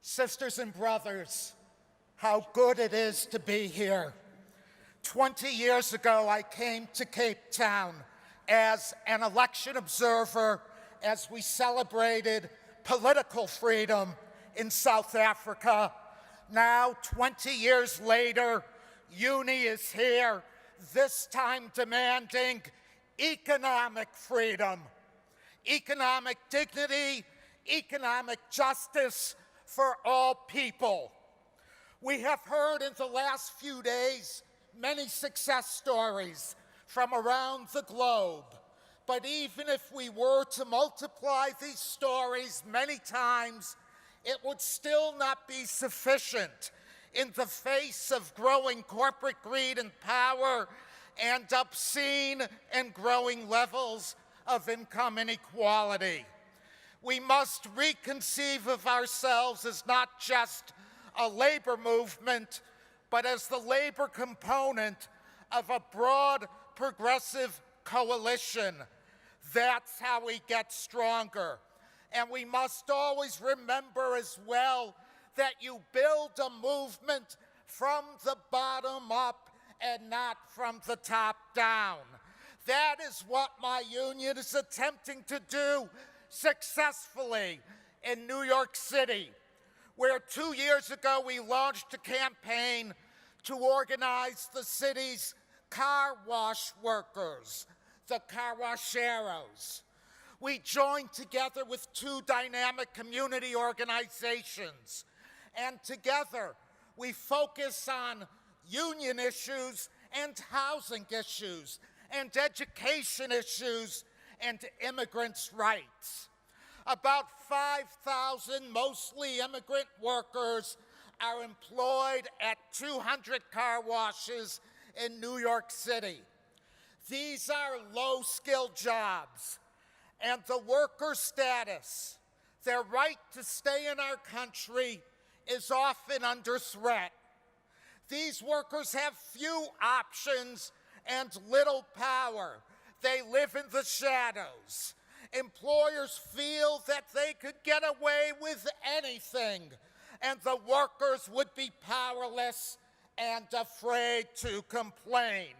Sisters and brothers, how good it is to be here. 20 years ago, I came to Cape Town as an election observer as we celebrated political freedom in South Africa. Now, 20 years later, UNI is here, this time demanding economic freedom, economic dignity, economic justice for all people. We have heard in the last few days many success stories from around the globe. But even if we were to multiply these stories many times, it would still not be sufficient in the face of growing corporate greed and power and obscene and growing levels of income inequality. We must reconceive of ourselves as not just a labor movement, but as the labor component of a broad progressive coalition. That's how we get stronger. And we must always remember as well that you build a movement from the bottom up and not from the top down. That is what my union is attempting to do successfully in New York City, where 2 years ago we launched a campaign to organize the city's car wash workers, the carwacheros. We joined together with two dynamic community organizations, and together we focus on union issues and housing issues and education issues and immigrants' rights. About 5,000 mostly immigrant workers are employed at 200 car washes in New York City. These are low-skilled jobs, and the worker status, their right to stay in our country, is often under threat. These workers have few options and little power. They live in the shadows. Employers feel that they could get away with anything, and the workers would be powerless and afraid to complain.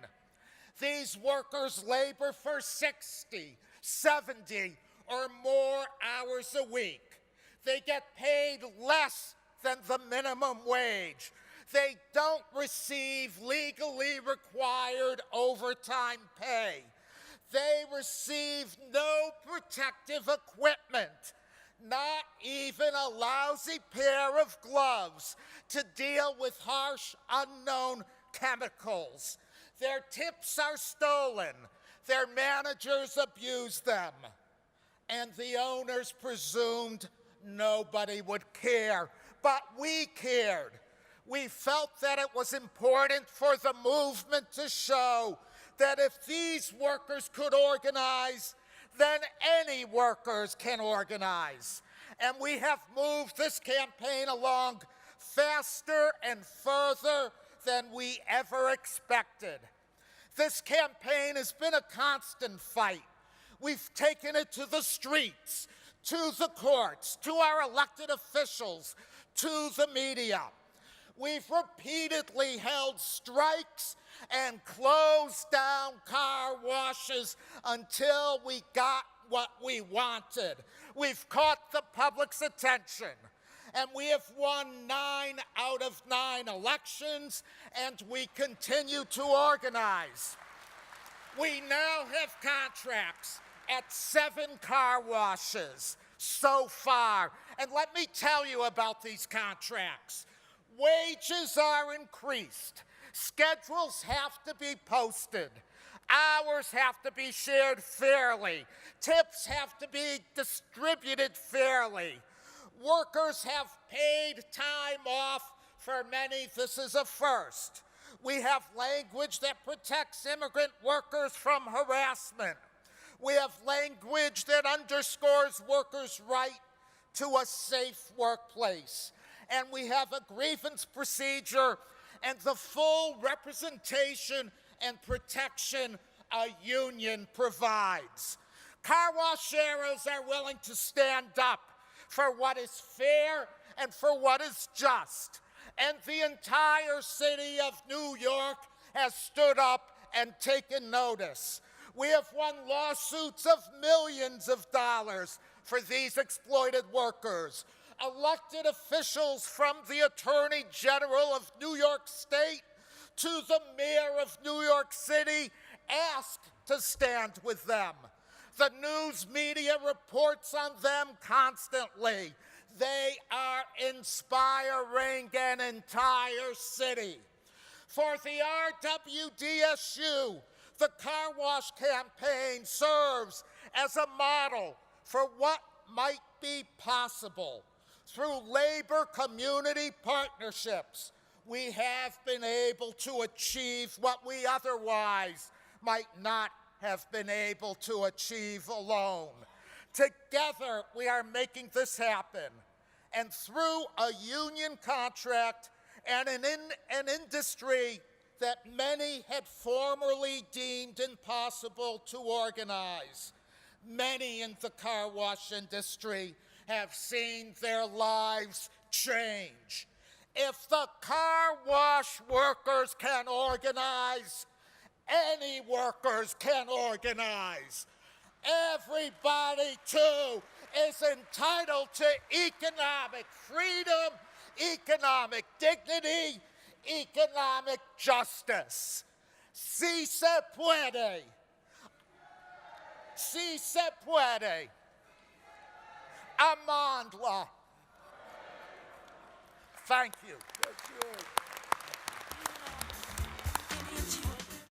These workers labor for 60, 70, or more hours a week. They get paid less than the minimum wage. They don't receive legally required overtime pay. They receive no protective equipment, not even a lousy pair of gloves to deal with harsh, unknown chemicals. Their tips are stolen. Their managers abuse them. And the owners presumed nobody would care. But we cared. We felt that it was important for the movement to show that if these workers could organize, then any workers can organize. And we have moved this campaign along faster and further than we ever expected. This campaign has been a constant fight. We've taken it to the streets, to the courts, to our elected officials, to the media. We've repeatedly held strikes and closed down car washes until we got what we wanted. We've caught the public's attention, and we have won 9 out of 9 elections, and we continue to organize. We now have contracts at 7 car washes so far. And let me tell you about these contracts. Wages are increased. Schedules have to be posted. Hours have to be shared fairly. Tips have to be distributed fairly. Workers have paid time off. For many, this is a first. We have language that protects immigrant workers from harassment. We have language that underscores workers' right to a safe workplace. And we have a grievance procedure and the full representation and protection a union provides. Carwacheros are willing to stand up for what is fair and for what is just. And the entire city of New York has stood up and taken notice. We have won lawsuits of millions of dollars for these exploited workers. Elected officials from the Attorney General of New York State to the Mayor of New York City asked to stand with them. The news media reports on them constantly. They are inspiring an entire city. For the RWDSU, the car wash campaign serves as a model for what might be possible. Through labor community partnerships, we have been able to achieve what we otherwise might not have been able to achieve alone. Together, we are making this happen. And through a union contract and an industry that many had formerly deemed impossible to organize, many in the car wash industry have seen their lives change. If the car wash workers can organize, any workers can organize. Everybody, too, is entitled to economic freedom, economic dignity, economic justice. Si se puede. Si se puede. Amandla. Thank you. That's good.